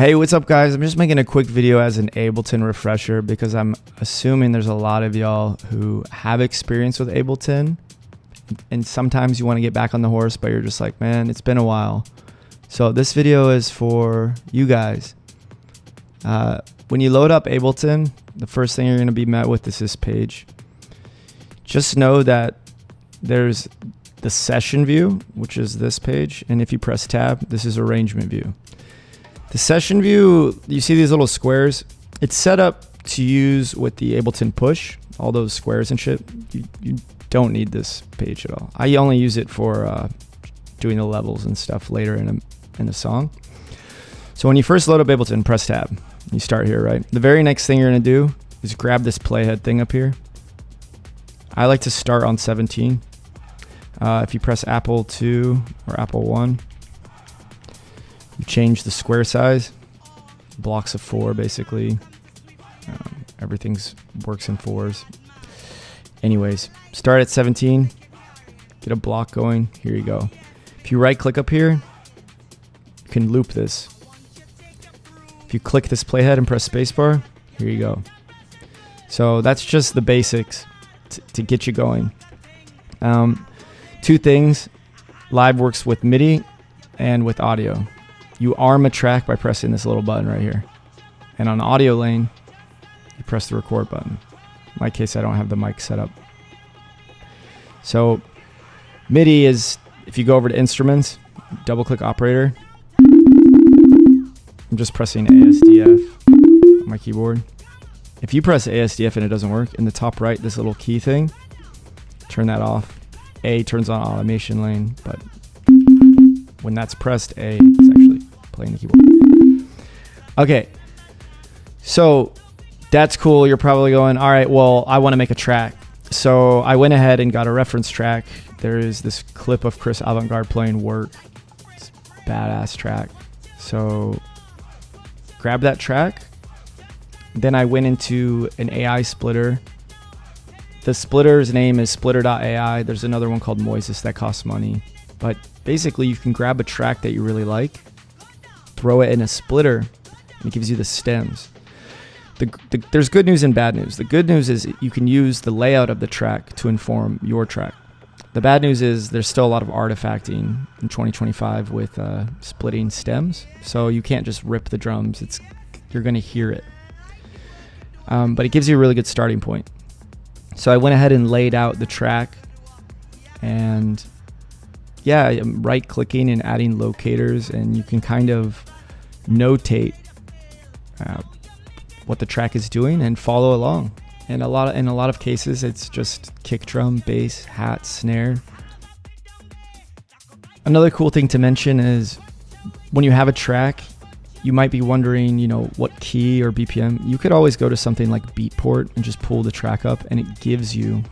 Hey, what's up guys? I'm just making a quick video as an Ableton refresher because I'm assuming there's a lot of y'all who have experience with Ableton and sometimes you want to get back on the horse, but you're just like, man, it's been a while. So this video is for you guys. When you load up Ableton, the first thing you're going to be met with is this page. Just know that there's the session view, which is this page, and if you press tab, this is arrangement view. The session view, you see these little squares? It's set up to use with the Ableton push, all those squares and shit. You don't need this page at all. I only use it for doing the levels and stuff later in a song. So when you first load up Ableton, press tab. You start here, right? The very next thing you're gonna do is grab this playhead thing up here. I like to start on 17. If you press Apple 2 or Apple 1, you change the square size, blocks of 4 basically. Everything's works in 4s. Anyways, start at 17, get a block going, here you go. If you right click up here, you can loop this. If you click this playhead and press spacebar, here you go. So that's just the basics to get you going. Two things, Live works with MIDI and with audio. You arm a track by pressing this little button right here. And on audio lane, you press the record button. In my case, I don't have the mic set up. So MIDI is, if you go over to instruments, double click operator. I'm just pressing ASDF on my keyboard. If you press ASDF and it doesn't work, in the top right, this little key thing, turn that off. A turns on automation lane, but when that's pressed, A is actually playing the keyboard. Okay, so that's cool. You're probably going, all right, well, I want to make a track. So I went ahead and got a reference track. There is this clip of Chris Avantgarde playing Work. It's a badass track. So grab that track. Then I went into an AI splitter. The splitter's name is splitter.ai. There's another one called Moises that costs money. But basically you can grab a track that you really like, throw it in a splitter, and it gives you the stems. There's good news and bad news. The good news is you can use the layout of the track to inform your track. The bad news is there's still a lot of artifacting in 2025 with splitting stems. So you can't just rip the drums. You're gonna hear it. But it gives you a really good starting point. So I went ahead and laid out the track, and yeah, I'm right clicking and adding locators, and you can kind of notate what the track is doing and follow along. And in a lot of cases, it's just kick drum, bass, hat, snare. Another cool thing to mention is when you have a track, you might be wondering, what key or BPM. You could always go to something like Beatport and just pull the track up, and it gives you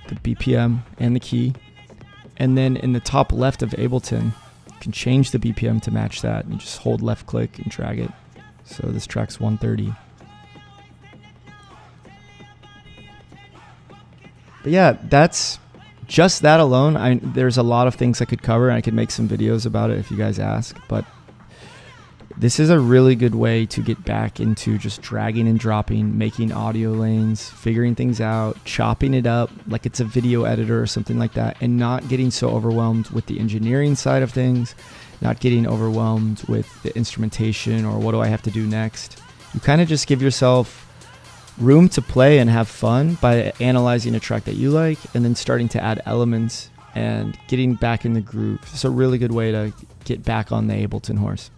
the BPM and the key. And then in the top left of Ableton, you can change the BPM to match that. You just hold left click and drag it. So this track's 130. But yeah, that's just that alone. There's a lot of things I could cover, and I could make some videos about it if you guys ask. But this is a really good way to get back into just dragging and dropping, making audio lanes, figuring things out, chopping it up like it's a video editor or something like that, and not getting so overwhelmed with the engineering side of things, not getting overwhelmed with the instrumentation or what do I have to do next. You kind of just give yourself room to play and have fun by analyzing a track that you like and then starting to add elements and getting back in the groove. It's a really good way to get back on the Ableton horse.